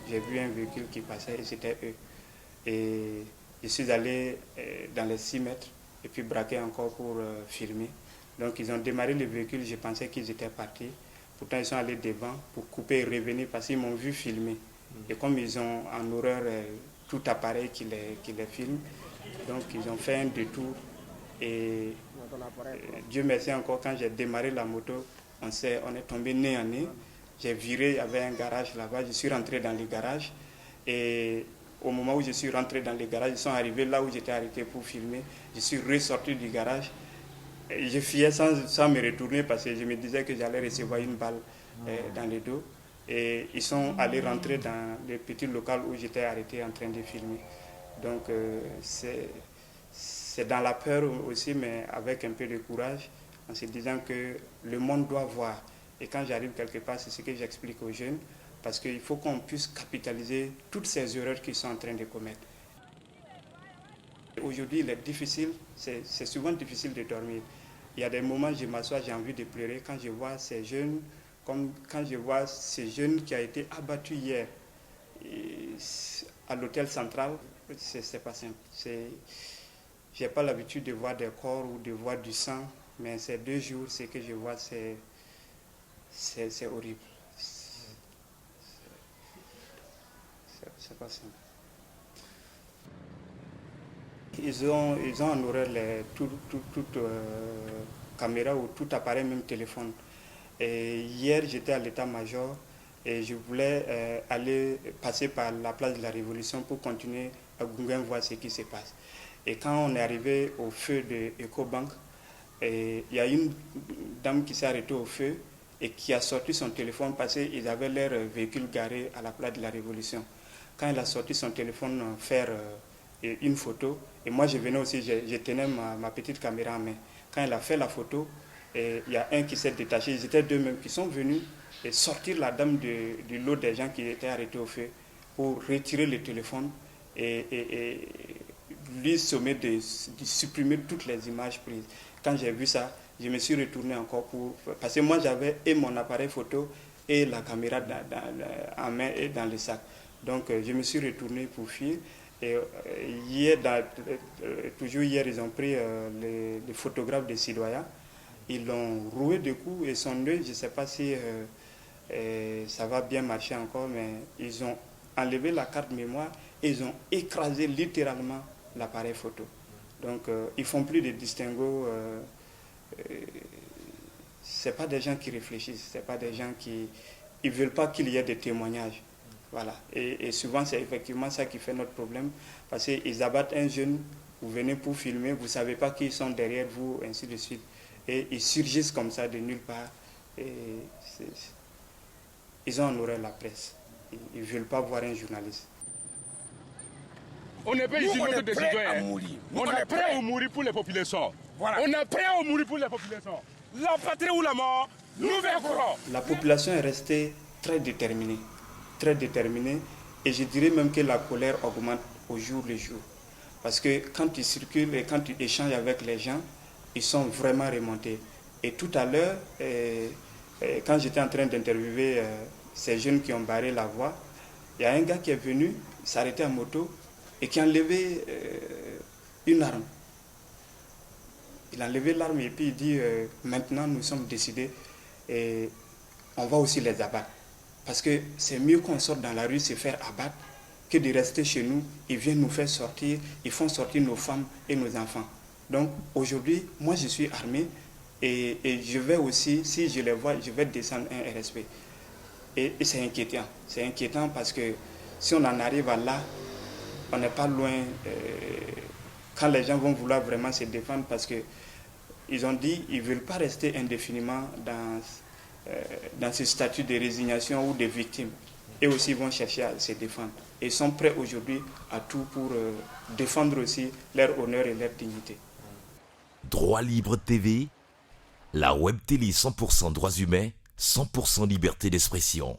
j'ai vu un véhicule qui passait et c'était eux. Et je suis allé dans les 6 mètres et puis braqué encore pour filmer. Donc ils ont démarré le véhicule, je pensais qu'ils étaient partis. Pourtant ils sont allés devant pour couper et revenir parce qu'ils m'ont vu filmer. Et comme ils ont en horreur tout appareil qui les filme, donc ils ont fait un détour. Et Dieu merci encore, quand j'ai démarré la moto, on est tombé nez à nez. J'ai viré, il y avait un garage là-bas, je suis rentré dans le garage. Et au moment où je suis rentré dans le garage, ils sont arrivés là où j'étais arrêté pour filmer. Je suis ressorti du garage. Et je fuyais sans me retourner parce que je me disais que j'allais recevoir une balle dans le dos. Et ils sont allés rentrer dans le petit local où j'étais arrêté en train de filmer. Donc c'est dans la peur aussi, mais avec un peu de courage, en se disant que le monde doit voir. Et quand j'arrive quelque part, c'est ce que j'explique aux jeunes, parce qu'il faut qu'on puisse capitaliser toutes ces erreurs qu'ils sont en train de commettre. Aujourd'hui, il est difficile, c'est souvent difficile de dormir. Il y a des moments où je m'assois, j'ai envie de pleurer quand je vois ces jeunes, comme quand je vois ces jeunes qui a été abattu hier à l'hôtel central. C'est pas simple. Je n'ai pas l'habitude de voir des corps ou de voir du sang, mais ces 2 jours, ce que je vois, c'est horrible. C'est pas simple. Ils ont en horreur toute caméra ou tout appareil, même téléphone. Et hier, j'étais à l'état-major et je voulais aller passer par la place de la Révolution pour continuer à Gouin voir ce qui se passe. Et quand on est arrivé au feu de EcoBank, il y a une dame qui s'est arrêtée au feu et qui a sorti son téléphone parce qu'ils avaient leur véhicule garé à la place de la Révolution. Quand elle a sorti son téléphone faire une photo, et moi je venais aussi, je tenais ma petite caméra en main. Quand elle a fait la photo, il y a un qui s'est détaché, ils étaient 2 mêmes qui sont venus et sortir la dame du lot des gens qui étaient arrêtés au feu pour retirer le téléphone et lui sommer de supprimer toutes les images prises. Quand j'ai vu ça, je me suis retourné encore parce que moi j'avais et mon appareil photo et la caméra en main et dans le sac. Donc je me suis retourné pour fuir. Et toujours hier, ils ont pris les photographes des citoyens. Ils l'ont roué de coups et son œil, je ne sais pas si ça va bien marcher encore, mais ils ont enlevé la carte mémoire et ils ont écrasé littéralement l'appareil photo. Donc ils ne font plus de distinguo. Ce n'est pas des gens qui réfléchissent, ce n'est pas des gens qui ne veulent pas qu'il y ait des témoignages. Voilà. Et souvent, c'est effectivement ça qui fait notre problème, parce qu'ils abattent un jeune, vous venez pour filmer, vous ne savez pas qui sont derrière vous, ainsi de suite. Et ils surgissent comme ça de nulle part. Et ils ont en horreur la presse. Ils ne veulent pas voir un journaliste. On n'est pas ici notre décision. On est prêt à mourir pour les populations. Voilà. On est prêt à mourir pour les populations. La patrie ou la mort, nous vaincrons. La population est restée très déterminée. Très déterminée. Et je dirais même que la colère augmente au jour le jour. Parce que quand tu circules et quand tu échanges avec les gens, ils sont vraiment remontés. Et tout à l'heure, quand j'étais en train d'interviewer ces jeunes qui ont barré la voie, il y a un gars qui est venu s'arrêter en moto et qui a enlevé une arme. Il a enlevé l'arme et puis il dit maintenant nous sommes décidés et on va aussi les abattre. Parce que c'est mieux qu'on sorte dans la rue se faire abattre que de rester chez nous. Ils viennent nous faire sortir, ils font sortir nos femmes et nos enfants. Donc aujourd'hui, moi je suis armé et je vais aussi, si je les vois, je vais descendre un RSP. Et c'est inquiétant. C'est inquiétant parce que si on en arrive à là, on n'est pas loin quand les gens vont vouloir vraiment se défendre parce qu'ils ont dit qu'ils ne veulent pas rester indéfiniment dans ce statut de résignation ou de victime. Et aussi, ils vont chercher à se défendre. Et ils sont prêts aujourd'hui à tout pour défendre aussi leur honneur et leur dignité. Droit Libre TV, la web télé 100% droits humains, 100% liberté d'expression.